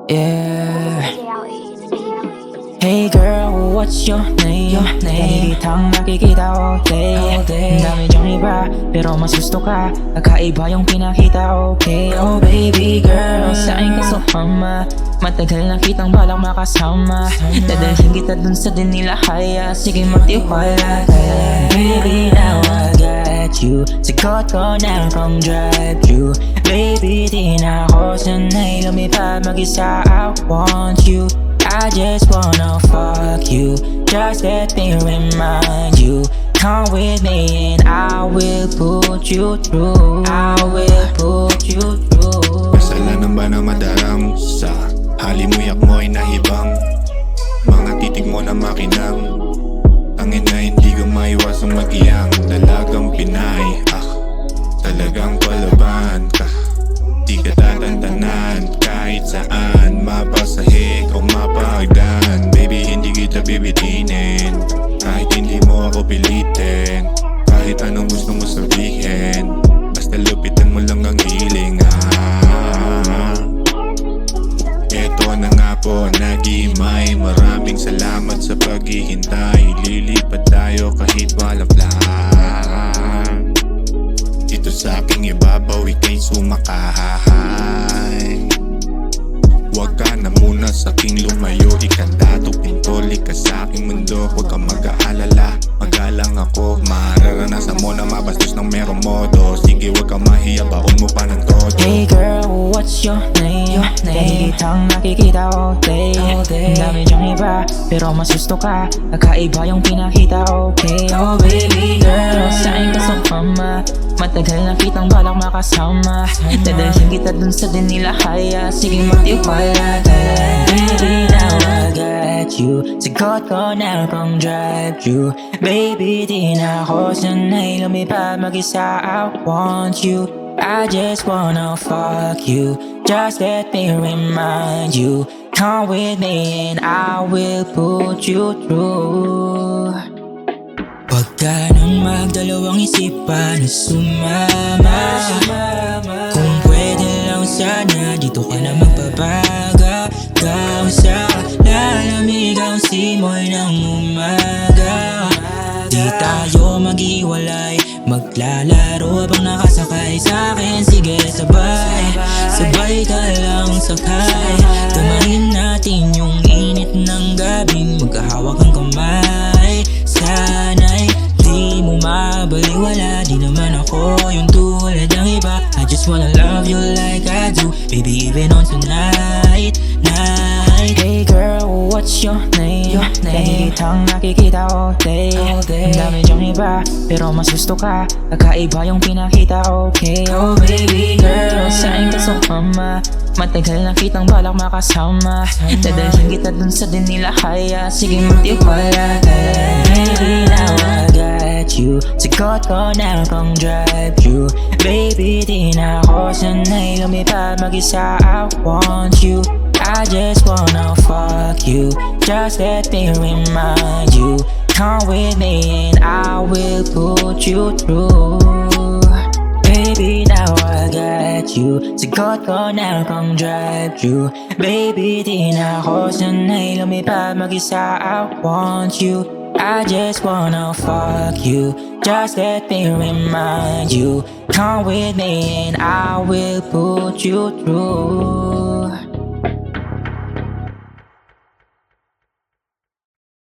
Yeah. Hey girl, what's your name? Nakikitang nakikita all day. Ang dami dyang iba, pero mas gusto ka. Kakaiba yung pinakita, okay? Oh baby girl, saan ka sumama? Matagal na kitang balang makasama. Dadalhin kita dun sa dinilahaya. Sige magtiwala ka. Baby, now I got you. Sigot ko na pang drive you. Baby, di na ako sanay lumipad mag-isa. I want you. I just wanna fuck you. Just let me remind you. Come with me and I will put you through. I will put you through. Kasalanan ba na madaram sa halimuyak mo ay nahibang? Mga titig mo na makinang. Tangin na hindi ko maiwasang mag-iyang. Dalagang Pinay, talagang palaban ka. Di ka tatantanan kahit saan. Mapasahig o mapagdan. Baby, hindi kita bibitinin. Kahit hindi mo ako pilitin. Kahit anong gusto mo sabihin. Basta lupitan mo lang ang hiling. Eto na nga po, nag-iimay. Maraming salamat sa paghihintay. Lilipad tayo kahit walang plan. Dito sa aking ibabaw, ika'y sumakahay. Huwag ka na muna sa aking lumayo. Ikanda to pintoli ka sa aking mundo. Huwag ka mag-aalala, magalang ako. Mararanasan mo na mabastos ng merong modo. Sige huwag ka mahiya, baon mo pa ng todo. Hey girl, what's your name? Nakikitang nakikita all day. Ang dami dyang iba, pero mas gusto ka. Kakaiba yung pinakita, okay? Oh baby girl, saan ka sumama? Matagal na kitang balak makasama. Dadalhin kita dun sa dinilahaya. Sige magtiwala ka. Baby, now I got you. Sigot ko na pang drive you. Baby, di na ako sanay lumipad mag-isa. I want you. I just wanna fuck you. Just let me remind you. Come with me and I will put you through. Huwag ka nang magdalawang isipan na sumama. Kung pwede lang sana, dito ka na magpapaga. Gaw sa lalamig ang simoy ng umaga. Di tayo mag-iwalay, maglalaro habang nakasakay sa'kin. Sige sabay, sabay ka lang sakay. Tamarin natin yung init ng gabing magkahawak ang kamay. Sana'y di mo mabaliwala, di naman ako yung tulad ng iba. I just wanna love you like I do, baby, even on tonight, night. Hey girl, what's your name? Nakikitang nakikita all day. Ang dami dyang iba, pero mas gusto ka. Kakaiba yung pinakita, okay? Oh baby girl, saan ka sumama? Matagal na kitang balak makasama. Dadalhin kita dun sa dinilahaya. Sige magtiwala ka. Baby, now I got you. Sigot ko na pang drive you. Baby, di na ako sanay lumipad mag-isa. I want you. I just wanna fuck you. Just let me remind you. Come with me and I will put you through. Baby, now I got you. Sigot ko na pang drive you. Baby, di na ako sanay lumipad mag-isa. I want you. I just wanna fuck you. Just let me remind you. Come with me and I will put you through.